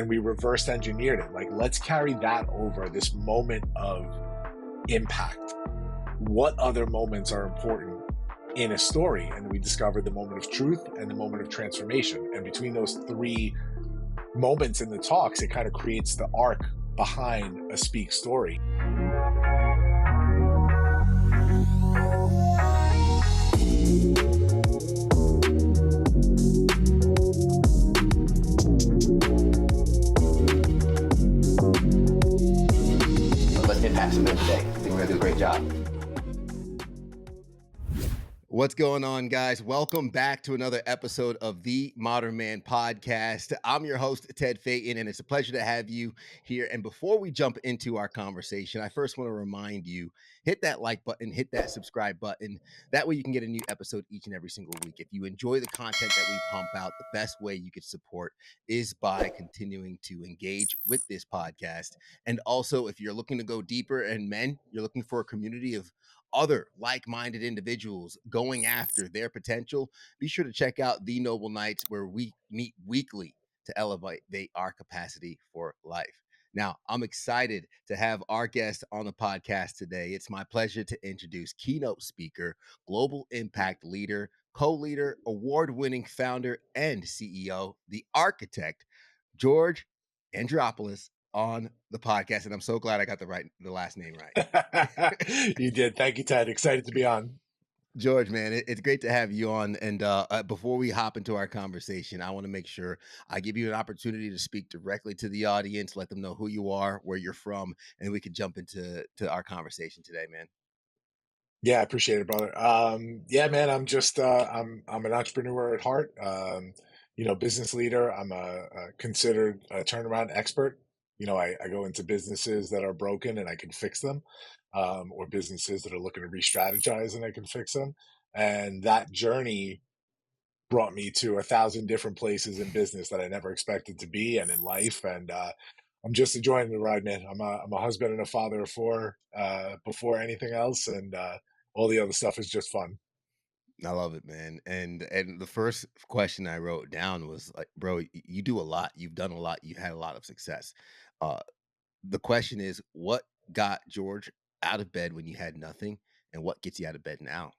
and we reverse engineered it. Like, let's carry that over, this moment of impact. What other moments are important in a story? And we discovered the moment of truth and the moment of transformation. And between those three moments in the talks, it kind of creates the arc behind a speak story. Let's impact some today. I think we're going to do a great job. What's going on, guys? Welcome back to another episode of the Modern Man Podcast. I'm your host, Ted Phaeton, and it's a pleasure to have you here. And before we jump into our conversation, I first want to remind you, hit that like button, hit that subscribe button. That way you can get a new episode each and every single week. If you enjoy the content that we pump out, the best way you could support is by continuing to engage with this podcast. And also, if you're looking to go deeper, and men, you're looking for a community of other like-minded individuals going after their potential, be sure to check out The Noble Knights, where we meet weekly to elevate our capacity for life. Now, I'm excited to have our guest on the podcast today. It's my pleasure to introduce keynote speaker, global impact leader, co-leader, award-winning founder, and CEO, the architect, George Andriopoulos, on the podcast. And I'm so glad I got the last name right. You did. Thank you, Ted. Excited to be on. George, man, it's great to have you on. And before we hop into our conversation, I want to make sure I give you an opportunity to speak directly to the audience, let them know who you are, where you're from, and we could jump into our conversation today, man. Yeah, I appreciate it, brother. Yeah, man, I'm just I'm an entrepreneur at heart. Business leader. I'm a considered a turnaround expert. I go into businesses that are broken and I can fix them, or businesses that are looking to re-strategize and I can fix them. And that journey brought me to 1,000 different places in business that I never expected to be and in life. And I'm just enjoying the ride, man. I'm a husband and a father of four before anything else, and all the other stuff is just fun. I love it, man. And the first question I wrote down was like, bro, you do a lot. You've done a lot. You had a lot of success. Uh, the question is, what got George out of bed when you had nothing, and what gets you out of bed now?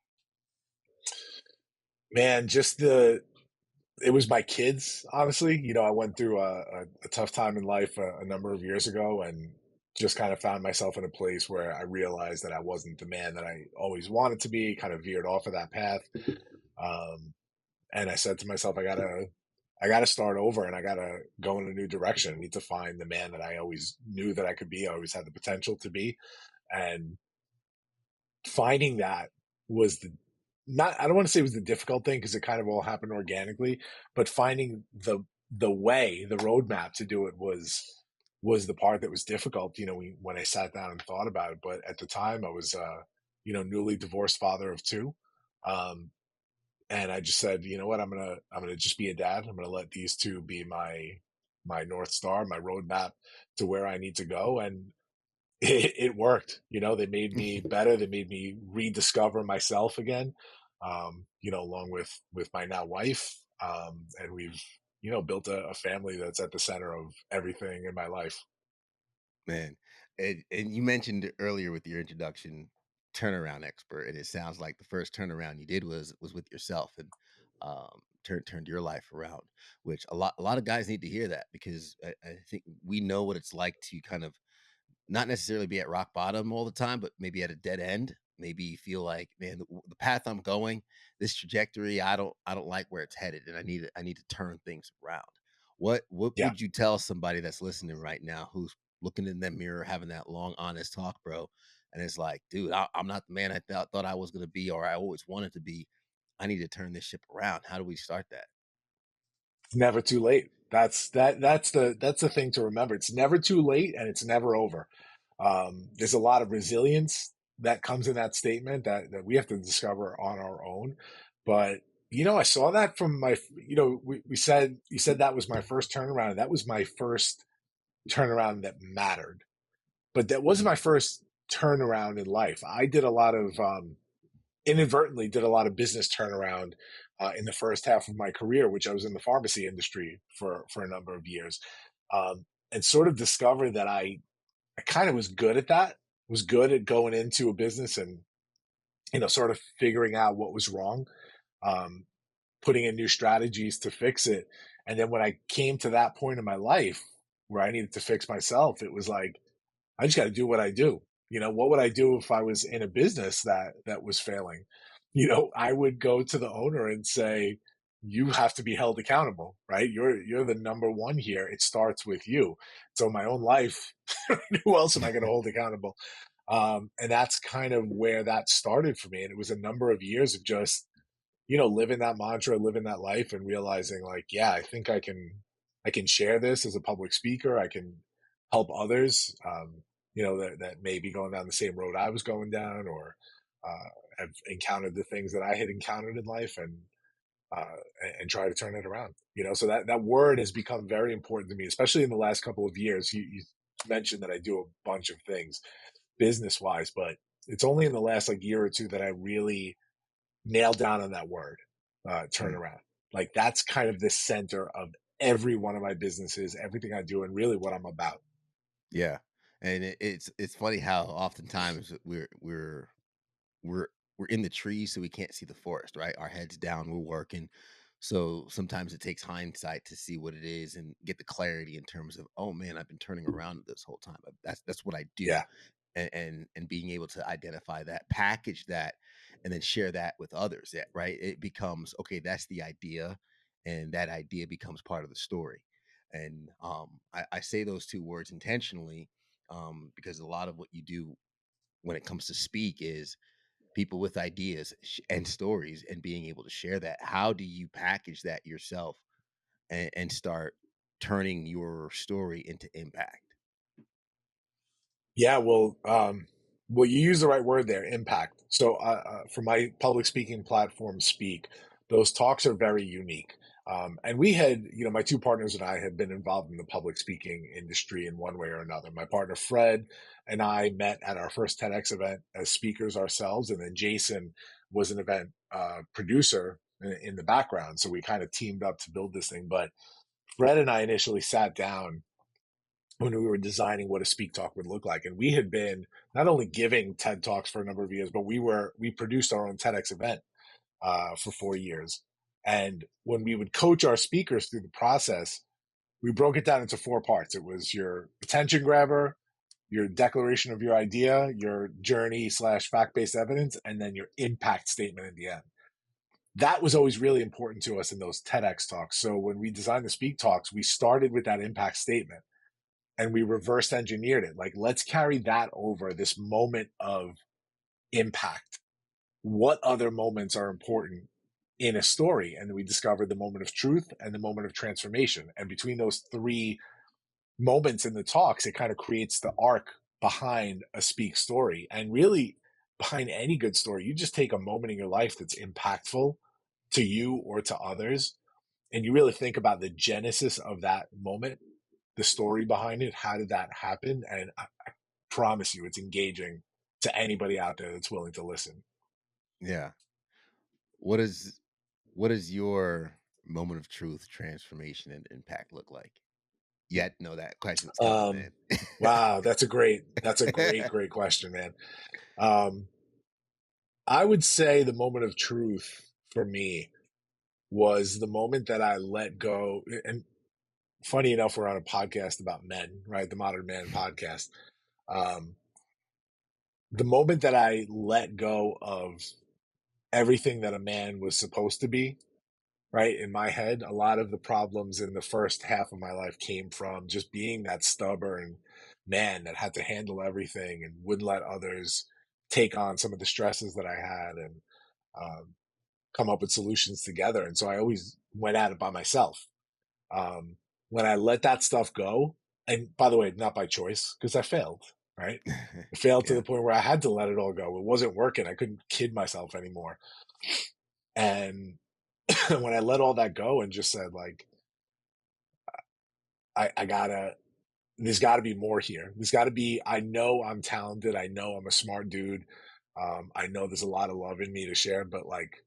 Man, it was my kids, honestly. I went through a tough time in life a number of years ago and just kind of found myself in a place where I realized that I wasn't the man that I always wanted to be, kind of veered off of that path. And I said to myself, I gotta start over and I gotta go in a new direction. I need to find the man that I always knew that I could be. I always had the potential to be. And finding that was I don't want to say it was the difficult thing because it kind of all happened organically, but finding the roadmap to do it was the part that was difficult. When I sat down and thought about it, but at the time I was, newly divorced father of two. And I just said, you know what, I'm gonna just be a dad. I'm gonna let these two be my North Star, my roadmap to where I need to go. And it worked. They made me better. They made me rediscover myself again. Along with my now wife, and we've built a family that's at the center of everything in my life. Man, and you mentioned earlier with your introduction, turnaround expert, and it sounds like the first turnaround you did was with yourself and turned your life around, which a lot of guys need to hear that, because I think we know what it's like to kind of not necessarily be at rock bottom all the time, but maybe at a dead end. Maybe feel like, man, the path I'm going, this trajectory, I don't like where it's headed, and I need to turn things around. What Yeah. would you tell somebody that's listening right now who's looking in that mirror, having that long, honest talk, bro, and it's like, dude, I'm not the man I thought I was gonna be, or I always wanted to be. I need to turn this ship around. How do we start that? It's never too late. That's the thing to remember. It's never too late and it's never over. There's a lot of resilience that comes in that statement that we have to discover on our own. But I saw that from you said that was my first turnaround. That was my first turnaround that mattered. But that wasn't my first turnaround in life. I did a lot of inadvertently did a lot of business turnaround in the first half of my career, which I was in the pharmacy industry for a number of years. and sort of discovered that I kind of was good at that, was good at going into a business and, sort of figuring out what was wrong, um, putting in new strategies to fix it. And then when I came to that point in my life where I needed to fix myself, it was like, I just got to do what I do. What would I do if I was in a business that was failing? I would go to the owner and say, "You have to be held accountable, right? You're the number one here. It starts with you." So my own life, who else am I going to hold accountable? And that's kind of where that started for me. And it was a number of years of just living that mantra, living that life, and realizing like, yeah, I think I can share this as a public speaker. I can help others, that may be going down the same road I was going down, or have encountered the things that I had encountered in life, uh, and try to turn it around. So that word has become very important to me, especially in the last couple of years. You mentioned that I do a bunch of things business wise, but it's only in the last like year or two that I really nailed down on that word, Mm, turnaround. Like that's kind of the center of every one of my businesses, everything I do, and really what I'm about. yeah, and it's funny how oftentimes we're we're in the trees, so we can't see the forest, right? Our heads down, we're working. So sometimes it takes hindsight to see what it is and get the clarity in terms of, oh man, I've been turning around this whole time. That's what I do. Yeah. And being able to identify that, package that, and then share that with others. Yeah, right. It becomes okay, that's the idea, and that idea becomes part of the story. And I say those two words intentionally, because a lot of what you do when it comes to speak is people with ideas and stories and being able to share that. How do you package that yourself and start turning your story into impact? Yeah, well, you use the right word there, impact. So, for my public speaking platform, Speak, those talks are very unique. And we had, my two partners and I had been involved in the public speaking industry in one way or another. My partner Fred and I met at our first TEDx event as speakers ourselves, and then Jason was an event producer in the background. So we kind of teamed up to build this thing. But Fred and I initially sat down when we were designing what a speak talk would look like. And we had been not only giving TED Talks for a number of years, but we produced our own TEDx event for 4 years. And when we would coach our speakers through the process, we broke it down into four parts. It was your attention grabber, your declaration of your idea, your journey slash fact based evidence, and then your impact statement at the end. That was always really important to us in those TEDx talks. So when we designed the speak talks, we started with that impact statement and we reverse engineered it. Like, let's carry that over this moment of impact. What other moments are important in a story? And we discovered the moment of truth and the moment of transformation. And between those three moments in the talks, it kind of creates the arc behind a speak story. And really, behind any good story, you just take a moment in your life that's impactful to you or to others. And you really think about the genesis of that moment, the story behind it. How did that happen? And I promise you, it's engaging to anybody out there that's willing to listen. Yeah. What is what does your moment of truth, transformation, and impact look like? You had to know that question was coming, Um, man. wow, that's a great question, man. Um, I would say the moment of truth for me was the moment that I let go. And funny enough, we're on a podcast about men, right? The Modern Man podcast. Um, the moment that I let go of everything that a man was supposed to be, right? In my head, a lot of the problems in the first half of my life came from just being that stubborn man that had to handle everything and wouldn't let others take on some of the stresses that I had, and um, come up with solutions together. And so I always went at it by myself. Um, when I let that stuff go, and by the way, not by choice, because I failed, right? I failed to Yeah. the point where I had to let it all go. It wasn't working. I couldn't kid myself anymore. And when I let all that go and just said, like, I gotta, there's gotta be more here. There's gotta be, I know I'm talented. I know I'm a smart dude. I know there's a lot of love in me to share, but like,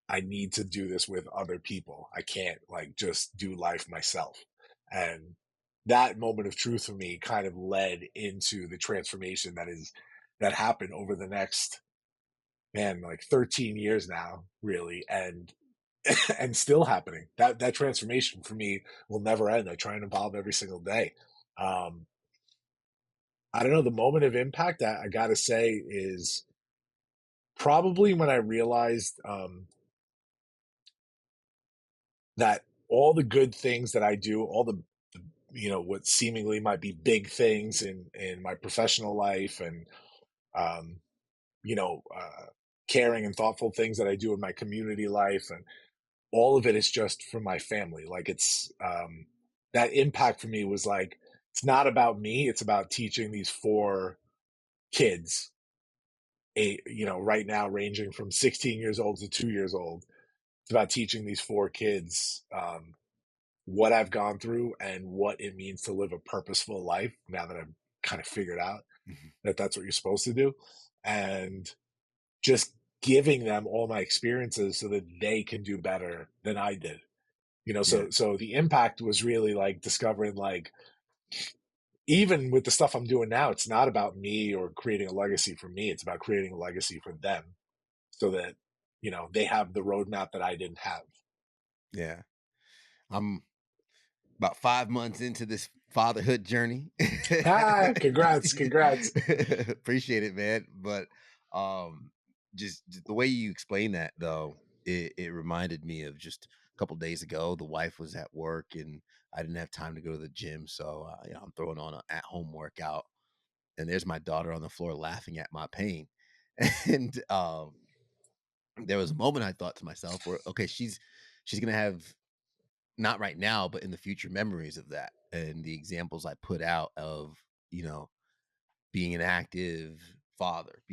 I need to do this with other people. I can't like just do life myself. And that moment of truth for me kind of led into the transformation that happened over the next, man, like 13 years now, really, and and still happening. That transformation for me will never end. I try and evolve every single day. Um, I don't know. The moment of impact that I gotta say is probably when I realized that all the good things that I do, all the what seemingly might be big things in my professional life, and um, you know, caring and thoughtful things that I do in my community life, and all of it is just for my family. Like it's that impact for me was like, it's not about me, it's about teaching these four kids, right now ranging from 16 years old to 2 years old. It's about teaching these four kids what I've gone through and what it means to live a purposeful life now that I've kind of figured out Mhm. that that's what you're supposed to do. And just giving them all my experiences so that they can do better than I did. Yeah. So the impact was really like discovering, like, even with the stuff I'm doing now, it's not about me or creating a legacy for me. It's about creating a legacy for them so that, they have the roadmap that I didn't have. Yeah. I'm about 5 months into this fatherhood journey. Ah, congrats, congrats. Appreciate it, man. But just the way you explain that though, it reminded me of just a couple days ago. The wife was at work and I didn't have time to go to the gym, so I'm throwing on an at-home workout, and there's my daughter on the floor laughing at my pain. And there was a moment I thought to myself, where okay, she's gonna have, not right now, but in the future, memories of that. And the examples I put out of, you know, being an active father,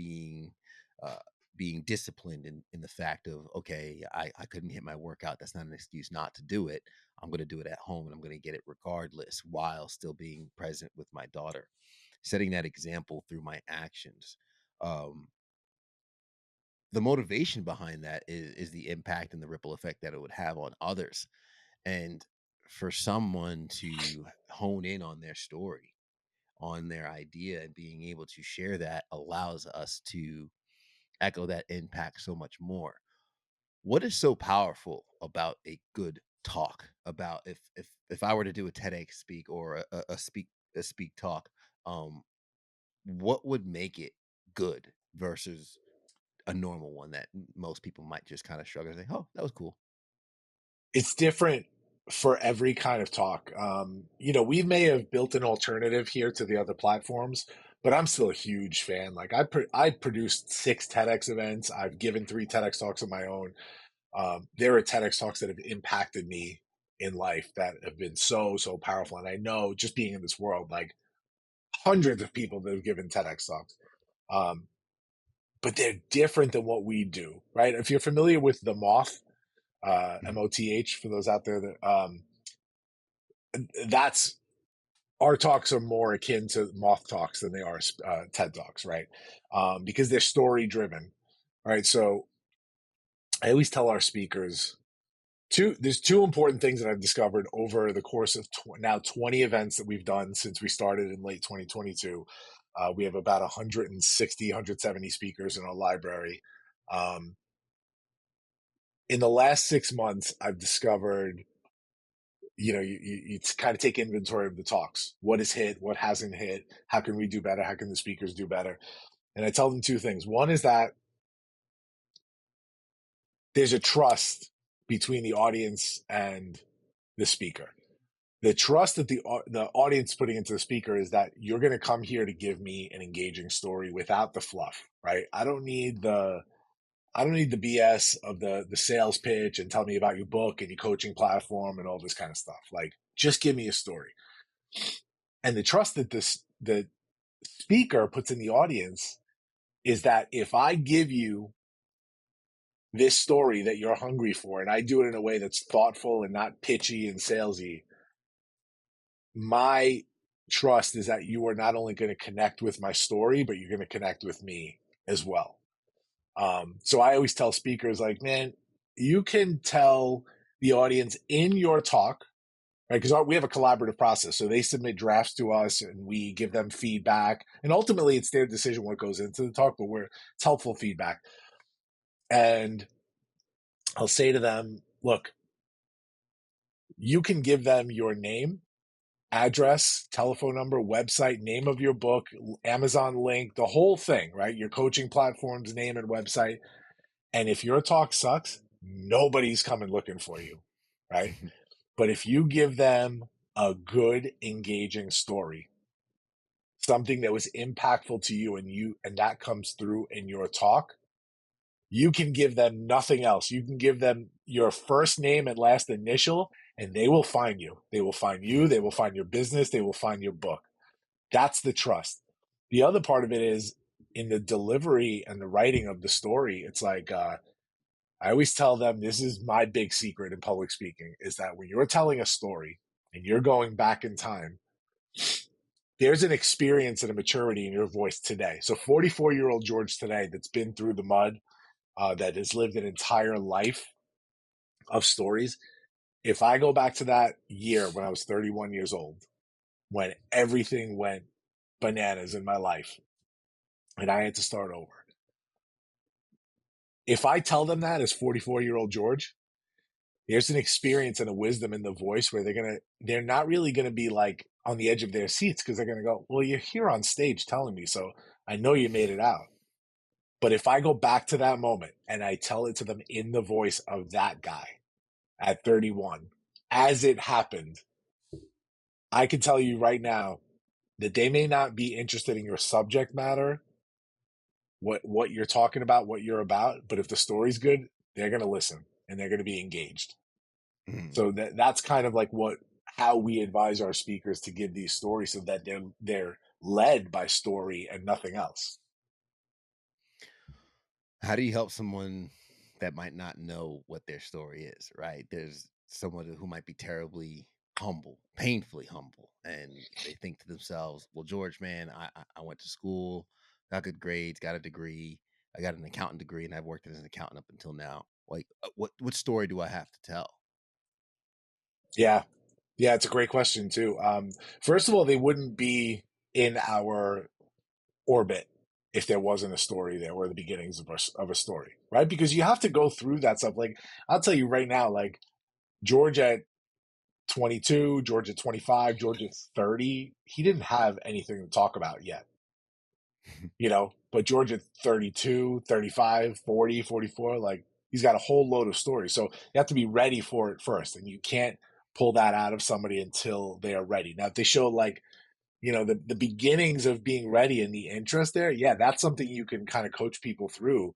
uh, being disciplined in the fact of, okay, I couldn't hit my workout. That's not an excuse not to do it. I'm going to do it at home and I'm going to get it regardless while still being present with my daughter. Setting that example through my actions. Um, the motivation behind that is the impact and the ripple effect that it would have on others. And for someone to hone in on their story, on their idea, and being able to share that allows us to echo that impact so much more. What is so powerful about a good talk? About if I were to do a TEDx speak or a speak talk, um, what would make it good versus a normal one that most people might just kind of shrug and say, "Oh, that was cool." It's different for every kind of talk. We may have built an alternative here to the other platforms, but I'm still a huge fan. Like I produced 6 TEDx events. I've given 3 TEDx talks of my own. There are TEDx talks that have impacted me in life that have been so, so powerful. And I know, just being in this world, like, hundreds of people that have given TEDx talks. Um, but they're different than what we do, right? If you're familiar with the Moth, Mhm. MOTH, for those out there that, that's, our talks are more akin to Moth talks than they are TED talks, right? Because they're story driven, right? So I always tell our speakers, there's two important things that I've discovered over the course of now 20 events that we've done since we started in late 2022. We have about 160, 170 speakers in our library. Um, in the last 6 months, I've discovered, you kind of take inventory of the talks. What has hit? What hasn't hit? How can we do better? How can the speakers do better? And I tell them two things. One is that there's a trust between the audience and the speaker. The trust that the audience putting into the speaker is that you're going to come here to give me an engaging story without the fluff, right? I don't need the BS of the sales pitch and tell me about your book and your coaching platform and all this kind of stuff. Like, just give me a story. And the trust that the speaker puts in the audience is that if I give you this story that you're hungry for, and I do it in a way that's thoughtful and not pitchy and salesy, my trust is that you are not only going to connect with my story, but you're going to connect with me as well. So I always tell speakers, like, man, you can tell the audience in your talk, right? Because we have a collaborative process. So they submit drafts to us and we give them feedback. And ultimately, it's their decision what goes into the talk, but it's helpful feedback. And I'll say to them, look, you can give them your name, address, telephone number, website, name of your book, Amazon link, the whole thing, right? Your coaching platform's name and website. And if your talk sucks, nobody's coming looking for you, right? But if you give them a good, engaging story, something that was impactful to you and that comes through in your talk, you can give them nothing else. You can give them your first name and last initial, and they will find you. They will find you. They will find your business. They will find your book. That's the trust. The other part of it is in the delivery and the writing of the story. It's like, I always tell them, this is my big secret in public speaking, is that when you're telling a story and you're going back in time, there's an experience and a maturity in your voice today. So 44-year-old George today that's been through the mud, that has lived an entire life of stories. If I go back to that year when I was 31 years old, when everything went bananas in my life and I had to start over, if I tell them that as 44-year-old George, there's an experience and a wisdom in the voice where they're not really going to be like on the edge of their seats, because they're going to go, well, you're here on stage telling me, so I know you made it out. But if I go back to that moment and I tell it to them in the voice of that guy at 31, as it happened, I can tell you right now that they may not be interested in your subject matter, what you're talking about, what you're about, but if the story's good, they're going to listen and they're going to be engaged. So that's kind of like how we advise our speakers to give these stories, so that they're led by story and nothing else. How do you help someone that might not know what their story is, right? There's someone who might be terribly humble, painfully humble, and they think to themselves, well, George, man, I went to school, got good grades, got a degree, I got an accountant degree, and I've worked as an accountant up until now. Like, what story do I have to tell? Yeah. Yeah, it's a great question too. First of all, they wouldn't be in our orbit if there wasn't a story there, or the beginnings of a story, right? Because you have to go through that stuff. Like, I'll tell you right now, like George at 22, George at 25, George at 30, he didn't have anything to talk about yet, but George at 32, 35, 40, 44, like he's got a whole load of stories. So you have to be ready for it first, and you can't pull that out of somebody until they are ready. Now, if they show like, the beginnings of being ready and the interest there, yeah, that's something you can kind of coach people through,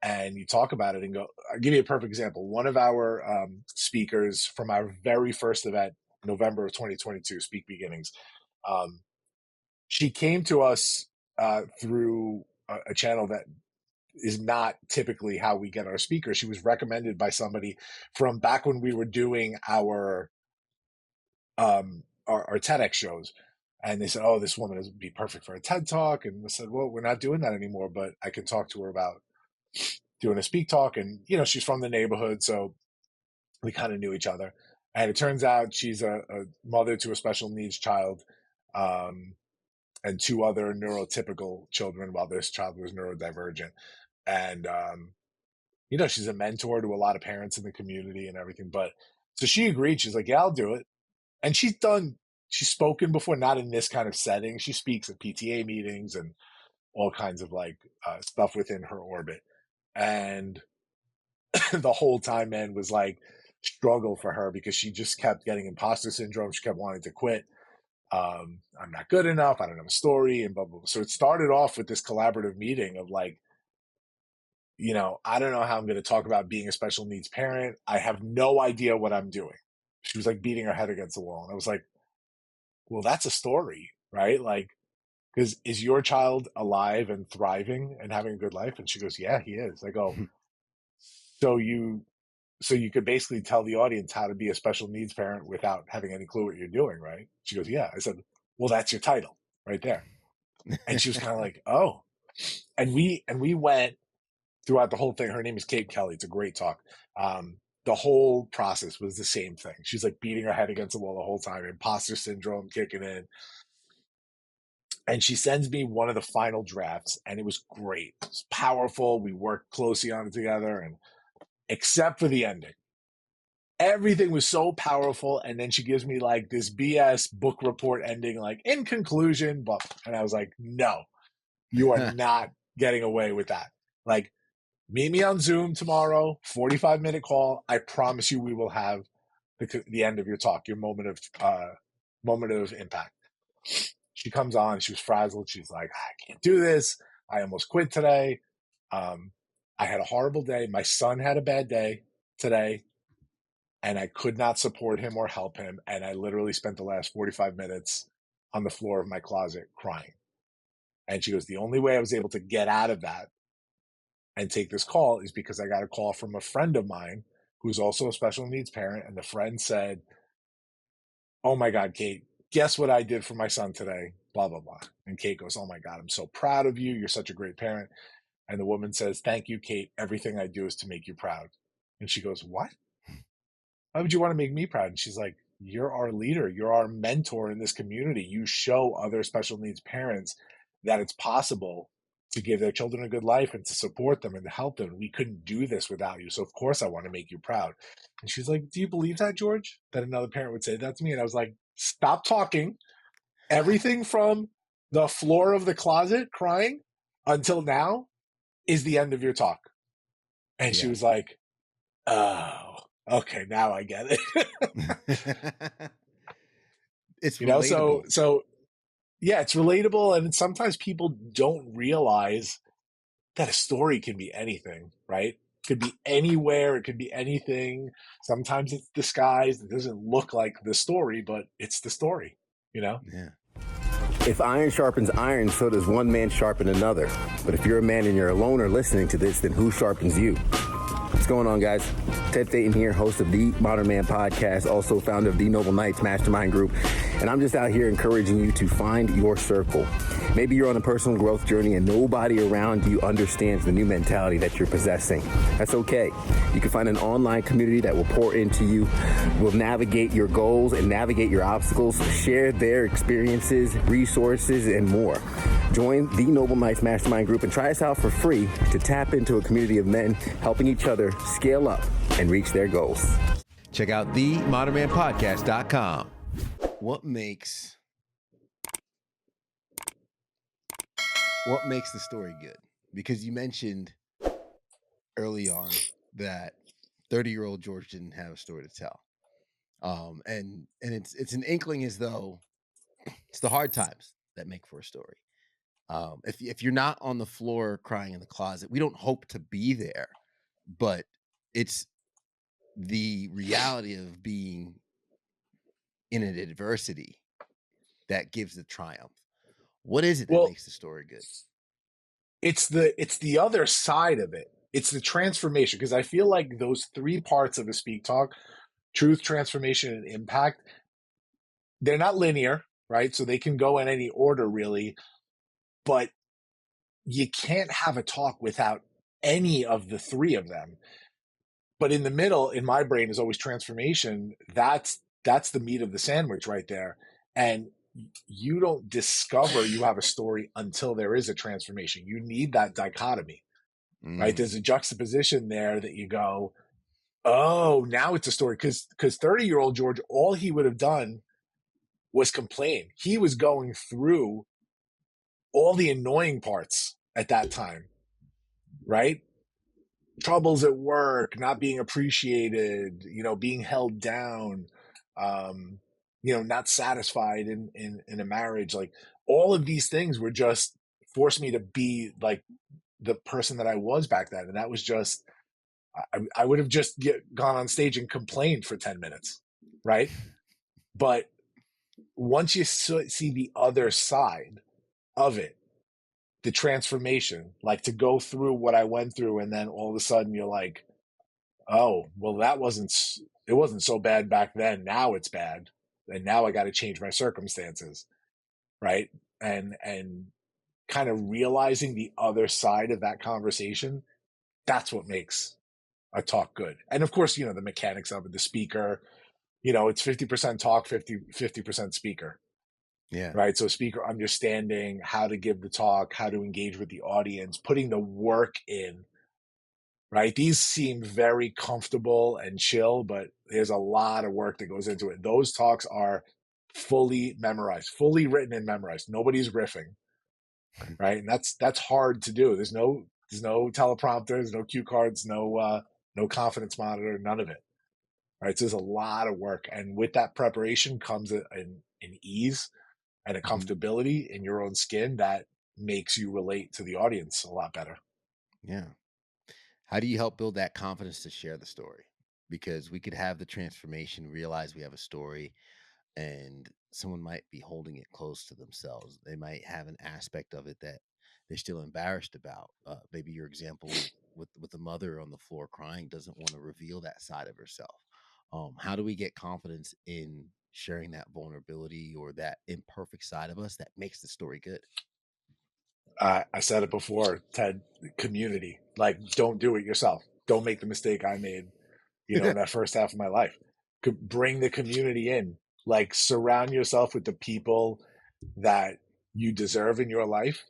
and you talk about it and go. I'll give you a perfect example. One of our speakers from our very first event, November of 2022, Speak Beginnings, um, she came to us through a channel that is not typically how we get our speakers. She was recommended by somebody from back when we were doing our TEDx shows. And they said, oh, this woman would be perfect for a TED Talk. And I said, well, we're not doing that anymore, but I can talk to her about doing a speak talk. And, she's from the neighborhood, so we kind of knew each other. And it turns out she's a mother to a special needs child, and two other neurotypical children, while this child was neurodivergent. And, she's a mentor to a lot of parents in the community and everything. But so she agreed. She's like, yeah, I'll do it. And she's spoken before, not in this kind of setting. She speaks at PTA meetings and all kinds of like stuff within her orbit. And the whole time, man, was like struggle for her, because she just kept getting imposter syndrome. She kept wanting to quit. I'm not good enough. I don't have a story, and blah, blah, blah. So it started off with this collaborative meeting of like, I don't know how I'm going to talk about being a special needs parent. I have no idea what I'm doing. She was like beating her head against the wall. And I was like, well, that's a story, right? Like, because is your child alive and thriving and having a good life? And she goes, yeah, he is. I go, so you could basically tell the audience how to be a special needs parent without having any clue what you're doing, right? She goes, yeah. I said, well, that's your title right there. And she was kind of like, oh. And we went throughout the whole thing. Her name is Kate Kelly. It's a great talk. the whole process was the same thing. She's like beating her head against the wall the whole time, imposter syndrome kicking in. And she sends me one of the final drafts, and it was great. It was powerful. We worked closely on it together, and except for the ending. Everything was so powerful, and then she gives me like this BS book report ending, like in conclusion, but and I was like, no, you are not getting away with that. Like, meet me on Zoom tomorrow, 45-minute call. I promise you we will have the end of your talk, your moment of impact. She comes on, she was frazzled. She's like, I can't do this. I almost quit today. I had a horrible day. My son had a bad day today, and I could not support him or help him. And I literally spent the last 45 minutes on the floor of my closet crying. And she goes, the only way I was able to get out of that and take this call is because I got a call from a friend of mine who's also a special needs parent. And the friend said, oh my God, Kate, guess what I did for my son today? Blah, blah, blah. And Kate goes, oh my God, I'm so proud of you. You're such a great parent. And the woman says, thank you, Kate. Everything I do is to make you proud. And she goes, what? Why would you want to make me proud? And she's like, you're our leader. You're our mentor in this community. You show other special needs parents that it's possible to give their children a good life and to support them and to help them. We couldn't do this without you. So of course I want to make you proud. And she's like, do you believe that, George? That another parent would say that to me? And I was like, stop talking. Everything from the floor of the closet crying until now is the end of your talk. And she was like, oh, okay, now I get it. It's relatable. So yeah, it's relatable. And sometimes people don't realize that a story can be anything, right? It could be anywhere. It could be anything. Sometimes it's disguised. It doesn't look like the story, but it's the story, Yeah. If iron sharpens iron, so does one man sharpen another. But if you're a man and you're alone or listening to this, then who sharpens you? What's going on, guys? Ted Phaeton here, host of the Modern Man Podcast, also founder of the Noble Knights Mastermind Group. And I'm just out here encouraging you to find your circle. Maybe you're on a personal growth journey and nobody around you understands the new mentality that you're possessing. That's okay. You can find an online community that will pour into you, will navigate your goals and navigate your obstacles, share their experiences, resources, and more. Join the Noble Knights Mastermind Group and try us out for free to tap into a community of men helping each other scale up and reach their goals. Check out themodernmanpodcast.com. What makes the story good? Because you mentioned early on that 30-year-old George didn't have a story to tell. And it's an inkling as though it's the hard times that make for a story. If you're not on the floor crying in the closet, we don't hope to be there, but it's the reality of being in an adversity that gives the triumph. What is it that makes the story good? It's the other side of it. It's the transformation, because I feel like those three parts of the Speak Talk, truth, transformation, and impact, they're not linear, right? So they can go in any order, really, but you can't have a talk without any of the three of them. But in the middle, in my brain, is always transformation. That's the meat of the sandwich right there. And you don't discover you have a story until there is a transformation. You need that dichotomy, right? There's a juxtaposition there that you go, oh, now it's a story. Because 30-year-old George, all he would have done was complain. He was going through all the annoying parts at that time, right? Troubles at work, not being appreciated, being held down, not satisfied in a marriage. Like, all of these things were just forced me to be like the person that I was back then. And that was just, I would have just gone on stage and complained for 10 minutes. Right. But once you see the other side of it, the transformation, like to go through what I went through, and then all of a sudden you're like, oh, well, it wasn't so bad back then. Now it's bad. And now I got to change my circumstances. Right. And kind of realizing the other side of that conversation, that's what makes talk good. And of course, the mechanics of it, the speaker, it's 50% talk, 50% speaker, Yeah. right? So speaker understanding how to give the talk, how to engage with the audience, putting the work in, right? These seem very comfortable and chill, but there's a lot of work that goes into it. Those talks are fully memorized, fully written and memorized. Nobody's riffing, right? And that's hard to do. There's no teleprompter, there's no cue cards, no confidence monitor, none of it. Right? So there's a lot of work, and with that preparation comes an ease and a Mm-hmm. comfortability in your own skin that makes you relate to the audience a lot better. Yeah. How do you help build that confidence to share the story? Because we could have the transformation, realize we have a story, and someone might be holding it close to themselves. They might have an aspect of it that they're still embarrassed about. Maybe your example with the mother on the floor crying doesn't want to reveal that side of herself. How do we get confidence in sharing that vulnerability or that imperfect side of us that makes the story good? I said it before, Ted, community. Like, don't do it yourself. Don't make the mistake I made, in that first half of my life. Bring the community in. Like, surround yourself with the people that you deserve in your life,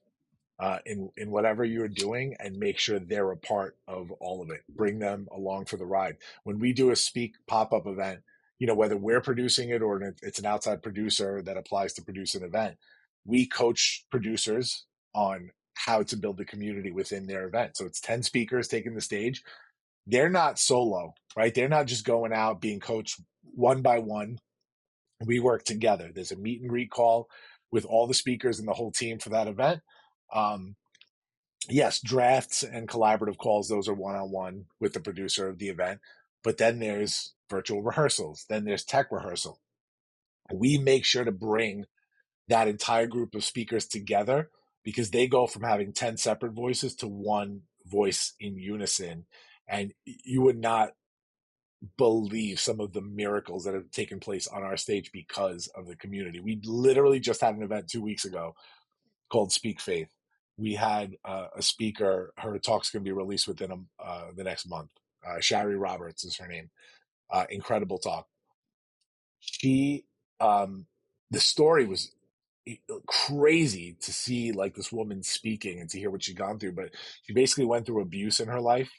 in whatever you're doing, and make sure they're a part of all of it. Bring them along for the ride. When we do a speak pop-up event, whether we're producing it or it's an outside producer that applies to produce an event, we coach producers on how to build the community within their event. So it's 10 speakers taking the stage. They're not solo, right? They're not just going out being coached one by one. We work together. There's a meet and greet call with all the speakers and the whole team for that event. Um, yes, drafts and collaborative calls, those are one-on-one with the producer of the event. But then there's virtual rehearsals. Then there's tech rehearsal. We make sure to bring that entire group of speakers together because they go from having 10 separate voices to one voice in unison. And you would not believe some of the miracles that have taken place on our stage because of the community. We literally just had an event 2 weeks ago called Speak Faith. We had a speaker, her talk's going to be released within the next month. Shari Roberts is her name. Incredible talk. She, the story was crazy to see, like, this woman speaking and to hear what she'd gone through. But she basically went through abuse in her life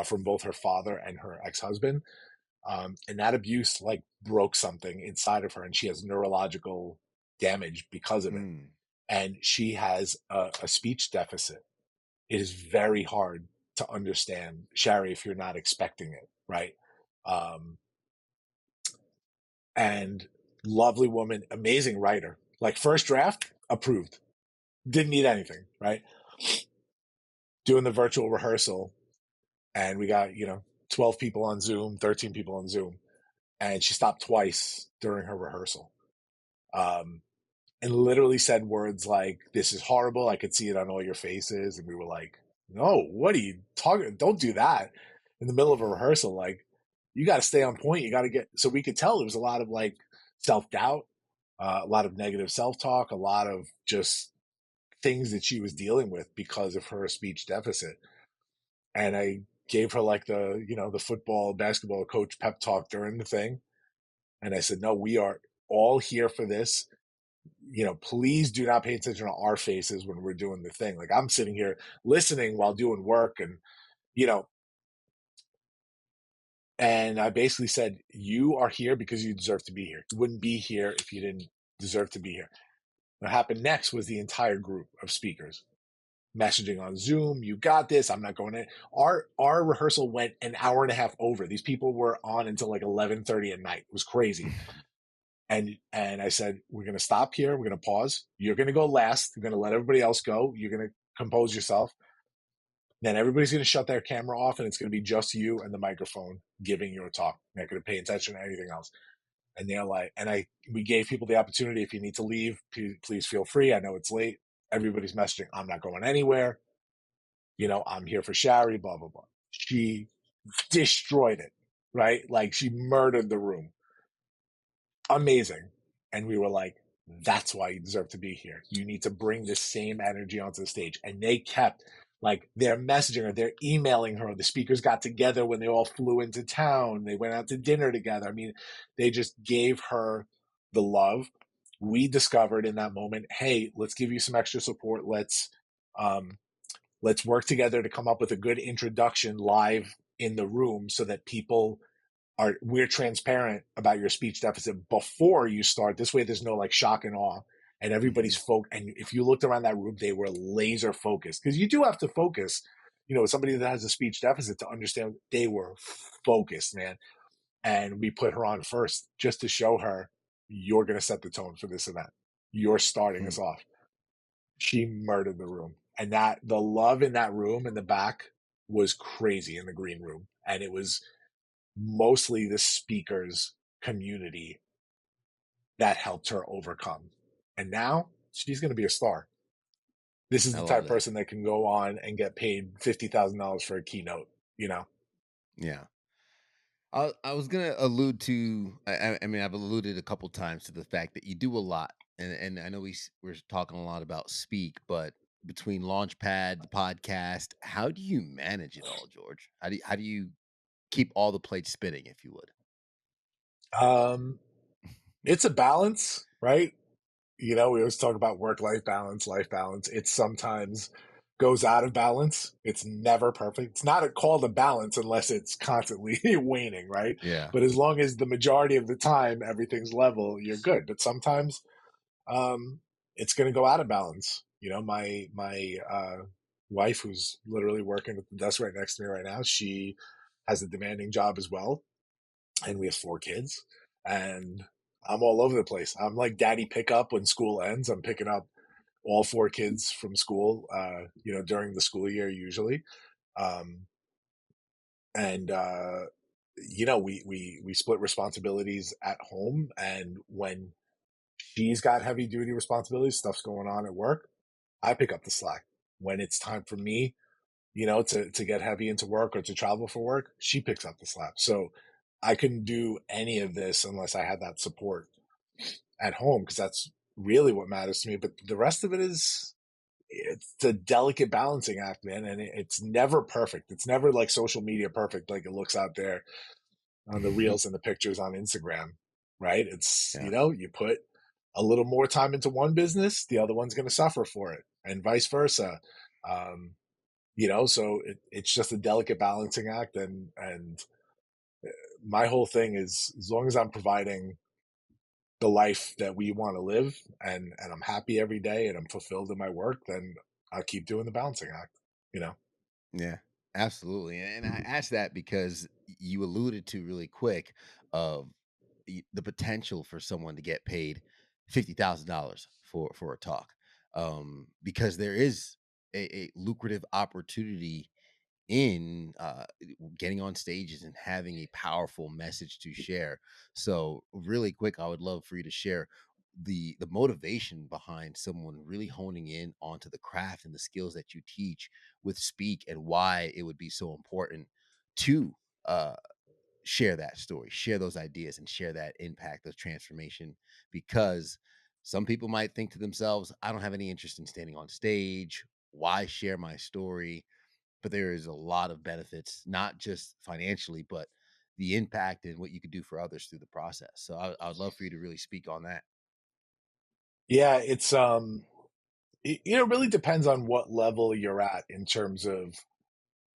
from both her father and her ex-husband. And that abuse, like, broke something inside of her, and she has neurological damage because of it. Mm. And she has a speech deficit. It is very hard to understand, Shari, if you're not expecting it, right? And lovely woman, amazing writer. Like, first draft, approved. Didn't need anything, right? Doing the virtual rehearsal, and we got, 12 people on Zoom, 13 people on Zoom. And she stopped twice during her rehearsal. And literally said words like, "This is horrible. I could see it on all your faces." And we were like, "No, what are you talking? Don't do that in the middle of a rehearsal. Like, you got to stay on point. You got to get." So we could tell there was a lot of, like, self-doubt, a lot of negative self-talk, a lot of just things that she was dealing with because of her speech deficit. And I gave her, like, the football, basketball coach pep talk during the thing. And I said, "No, we are all here for this. Please do not pay attention to our faces when we're doing the thing." Like, I'm sitting here listening while doing work, and I basically said, "You are here because you deserve to be here. You wouldn't be here if you didn't deserve to be here." What happened next was the entire group of speakers messaging on Zoom. "You got this. I'm not going in." Our rehearsal went an hour and a half over. These people were on until like 11:30 at night. It was crazy. And I said, "We're going to stop here. We're going to pause. You're going to go last. You're going to let everybody else go. You're going to compose yourself. Then everybody's going to shut their camera off, and it's going to be just you and the microphone giving your talk. You're not going to pay attention to anything else." And they're like, we gave people the opportunity, if you need to leave, please feel free. I know it's late. Everybody's messaging, "I'm not going anywhere. I'm here for Shari, blah, blah, blah." She destroyed it, right? Like, she murdered the room. Amazing. And we were like, "That's why you deserve to be here. You need to bring this same energy onto the stage." And they kept Like they're messaging her, they're emailing her. The speakers got together when they all flew into town. They went out to dinner together. I mean, they just gave her the love. We discovered in that moment, hey, let's give you some extra support. Um, let's work together to come up with a good introduction live in the room so that we're transparent about your speech deficit before you start. This way, there's no like shock and awe, and everybody's focused. And if you looked around that room, they were laser focused because you do have to focus. Somebody that has a speech deficit to understand they were focused, man. And we put her on first just to show her you're going to set the tone for this event. You're starting us off. She murdered the room, and that the love in that room in the back was crazy in the green room, and it was mostly the speaker's community that helped her overcome. And now she's going to be a star. This is I the love type of that. person that can go on and get paid $50,000 for a keynote, Yeah. I was gonna allude to. I mean, I've alluded a couple times to the fact that you do a lot, and I know we're talking a lot about speak, but between Launchpad, the podcast, how do you manage it all, George? How do you keep all the plates spinning, if you would? Um, it's a balance, right? We always talk about work-life balance, life balance. It sometimes goes out of balance. It's never perfect. It's not called a balance unless it's constantly waning, right? Yeah. But as long as the majority of the time everything's level, you're good. But sometimes um, it's going to go out of balance. My wife, who's literally working at the desk right next to me right now, she has a demanding job as well, and we have 4 kids, and I'm all over the place. I'm like daddy pickup when school ends. I'm picking up all 4 kids from school, during the school year usually. Um, and we split responsibilities at home, and when she's got heavy duty responsibilities, stuff's going on at work, I pick up the slack. When it's time for me, to get heavy into work or to travel for work, she picks up the slack. So I couldn't do any of this unless I had that support at home, because that's really what matters to me. But the rest of it's a delicate balancing act, man. And it's never perfect. It's never like social media perfect, like it looks out there on the reels and the pictures on Instagram, right? It's, Yeah. you put a little more time into one business, the other one's going to suffer for it, and vice versa. Um, so it's just a delicate balancing act. And my whole thing is, as long as I'm providing the life that we want to live, and I'm happy every day and I'm fulfilled in my work, then I'll keep doing the balancing act. Yeah, absolutely. And I asked that because you alluded to really quick of the potential for someone to get paid $50,000 for a talk, because there is a lucrative opportunity in getting on stages and having a powerful message to share. So, really quick, I would love for you to share the motivation behind someone really honing in onto the craft and the skills that you teach with speak, and why it would be so important to uh share that story, share those ideas, and share that impact, those transformation. Because some people might think to themselves, I don't have any interest in standing on stage. Why share my story? But there is a lot of benefits, not just financially, but the impact and what you could do for others through the process. So I would love for you to really speak on that. Yeah, it really depends on what level you're at in terms of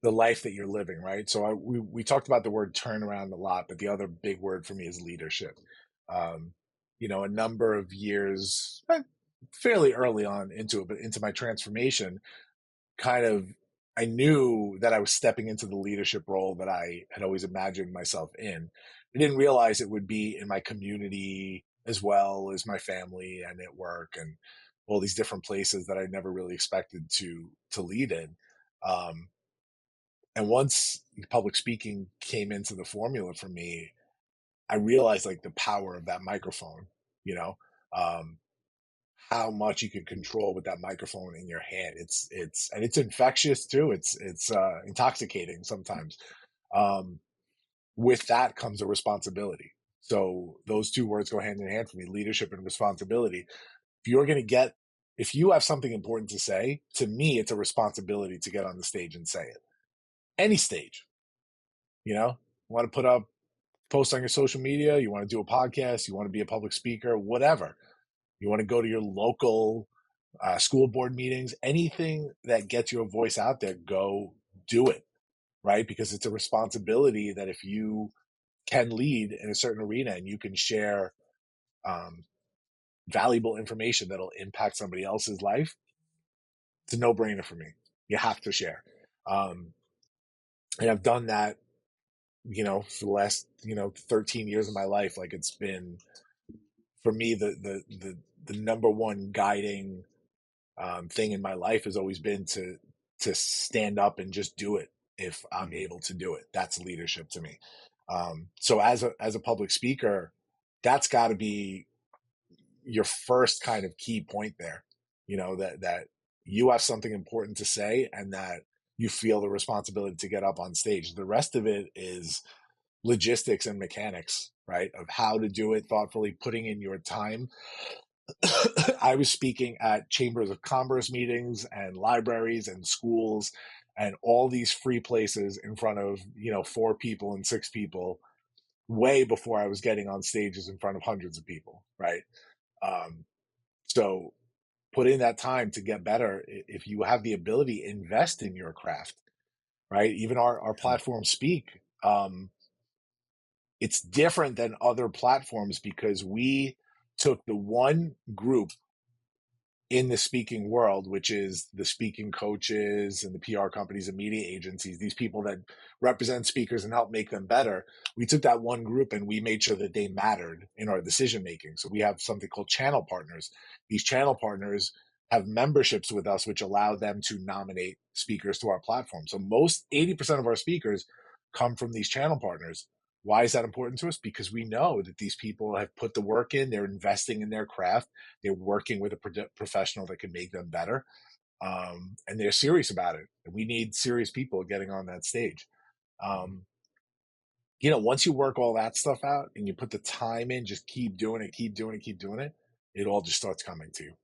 the life that you're living, right? So we talked about the word turnaround a lot, but the other big word for me is leadership. Um, a number of years, fairly early on into it, but into my transformation, kind of, I knew that I was stepping into the leadership role that I had always imagined myself in. I didn't realize it would be in my community as well as my family and at work and all these different places that I never really expected to lead in. Um, and once public speaking came into the formula for me, I realized like the power of that microphone, you know, um, how much you can control with that microphone in your hand. And it's infectious too. It's intoxicating sometimes. Um, with that comes a responsibility. So those two words go hand in hand for me: leadership and responsibility. If you're going to get if you have something important to say, to me, it's a responsibility to get on the stage and say it. Any stage, you know, want to put up, post on your social media, you want to do a podcast, you want to be a public speaker, whatever. You want to go to your local school board meetings, anything that gets your voice out there, go do it, right? Because it's a responsibility that if you can lead in a certain arena and you can share um, valuable information that'll impact somebody else's life, it's a no-brainer for me. You have to share. Um, and I've done that, for the last, 13 years of my life. Like, it's been, for me, the number one guiding thing in my life has always been to stand up and just do it if I'm Mhm. able to do it. That's leadership to me. So as a public speaker, that's got to be your first kind of key point there. That you have something important to say and that you feel the responsibility to get up on stage. The rest of it is logistics and mechanics, right? Of how to do it thoughtfully, putting in your time. I was speaking at chambers of commerce meetings and libraries and schools and all these free places in front of, 4 people and 6 people way before I was getting on stages in front of hundreds of people, right? Um, so put in that time to get better. If you have the ability, invest in your craft, right? Even our Yeah. platform Speak, it's different than other platforms because we took the one group in the speaking world, which is the speaking coaches and the PR companies and media agencies, these people that represent speakers and help make them better. We took that one group and we made sure that they mattered in our decision making. So we have something called channel partners. These channel partners have memberships with us, which allow them to nominate speakers to our platform. So most 80% of our speakers come from these channel partners. Why is that important to us? Because we know that these people have put the work in, they're investing in their craft, they're working with a professional that can make them better, and they're serious about it. We need serious people getting on that stage. Mhm. Um, once you work all that stuff out and you put the time in, just keep doing it, keep doing it, keep doing it. It all just starts coming to you.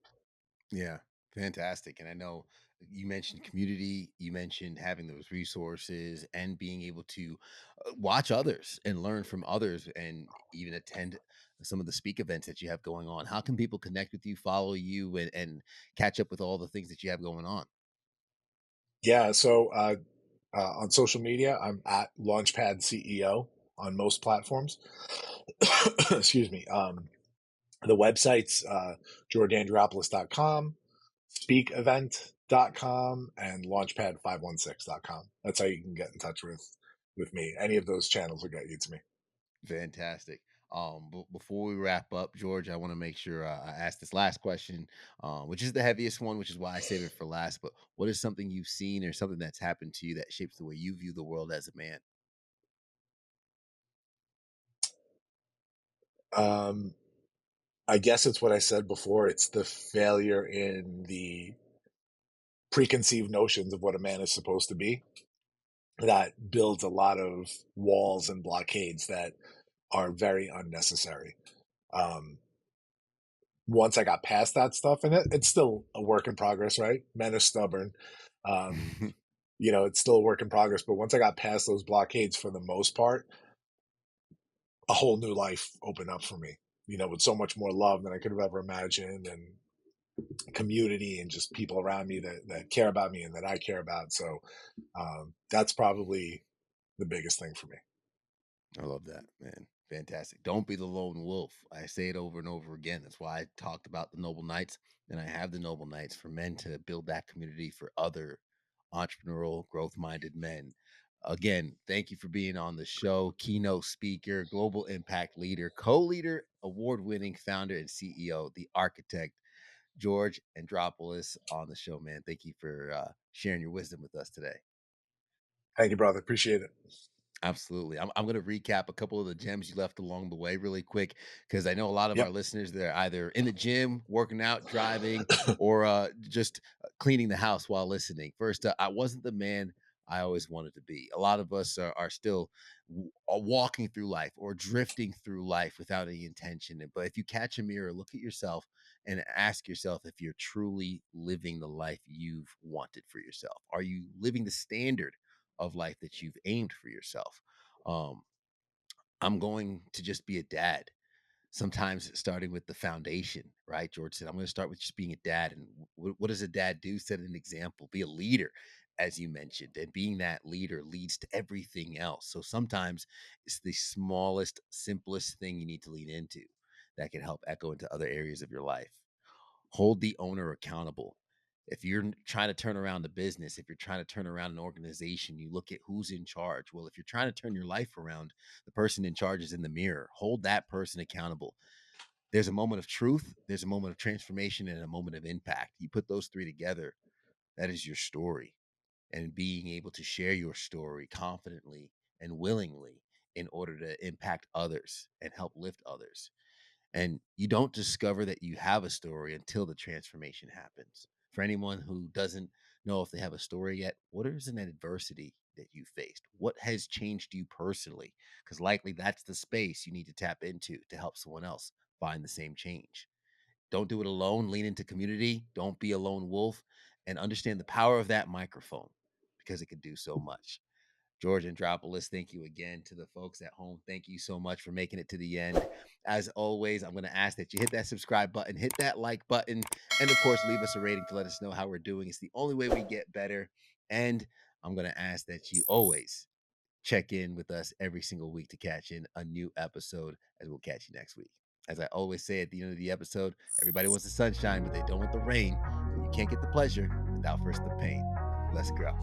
Yeah, fantastic. And I know you mentioned community, you mentioned having those resources and being able to watch others and learn from others and even attend some of the speak events that you have going on. How can people connect with you, follow you, and catch up with all the things that you have going on? Yeah. So on social media, I'm at Launchpad CEO on most platforms. Excuse me. The website's georgeandriopoulos.com, speakevent.com, and launchpad516.com. That's how you can get in touch with me. Any of those channels will get you to me. Fantastic. But before we wrap up, George, I want to make sure I ask this last question, which is the heaviest one, which is why I save it for last. But what is something you've seen or something that's happened to you that shapes the way you view the world as a man? Um, I guess it's what I said before. It's the failure in the preconceived notions of what a man is supposed to be that builds a lot of walls and blockades that are very unnecessary. Um, Once I got past that stuff, and it's still a work in progress, right? Men are stubborn. Um, it's still a work in progress. But once I got past those blockades, for the most part, a whole new life opened up for me. With so much more love than I could have ever imagined, and community, and just people around me that care about me and that I care about. So that's probably the biggest thing for me. I love that, man. Fantastic. Don't be the lone wolf. I say it over and over again. That's why I talked about the Noble Knights, and I have the Noble Knights for men to build that community for other entrepreneurial, growth minded men. Again, thank you for being on the show. Keynote speaker, global impact leader, co leader, award winning founder and CEO, the architect, George Andropoulos on the show, man. Thank you for sharing your wisdom with us today. Thank you, brother. Appreciate it. Absolutely. I'm going to recap a couple of the gems you left along the way really quick because I know a lot of our Yep. listeners, they're either in the gym, working out, driving, or just cleaning the house while listening. First, I wasn't the man I always wanted to be. A lot of us are still walking through life or drifting through life without any intention. But if you catch a mirror, look at yourself and ask yourself if you're truly living the life you've wanted for yourself. Are you living the standard of life that you've aimed for yourself? Um, I'm going to just be a dad. Sometimes starting with the foundation, right? George said, I'm going to start with just being a dad. And what does a dad do? Set an example, be a leader, as you mentioned. And being that leader leads to everything else. So sometimes it's the smallest, simplest thing you need to lean into that can help echo into other areas of your life. Hold the owner accountable. If you're trying to turn around the business, if you're trying to turn around an organization, you look at who's in charge. Well, if you're trying to turn your life around, the person in charge is in the mirror. Hold that person accountable. There's a moment of truth, there's a moment of transformation, and a moment of impact. You put those three together, that is your story. And being able to share your story confidently and willingly in order to impact others and help lift others. And you don't discover that you have a story until the transformation happens. For anyone who doesn't know if they have a story yet, what is an adversity that you faced? What has changed you personally? Because likely that's the space you need to tap into to help someone else find the same change. Don't do it alone. Lean into community. Don't be a lone wolf, and understand the power of that microphone because it can do so much. George Andriopoulos, thank you again. To the folks at home, thank you so much for making it to the end. As always, I'm going to ask that you hit that subscribe button, hit that like button, and of course, leave us a rating to let us know how we're doing. It's the only way we get better. And I'm going to ask that you always check in with us every single week to catch in a new episode, as we'll catch you next week. As I always say at the end of the episode, everybody wants the sunshine, but they don't want the rain. And you can't get the pleasure without first the pain. Let's grow.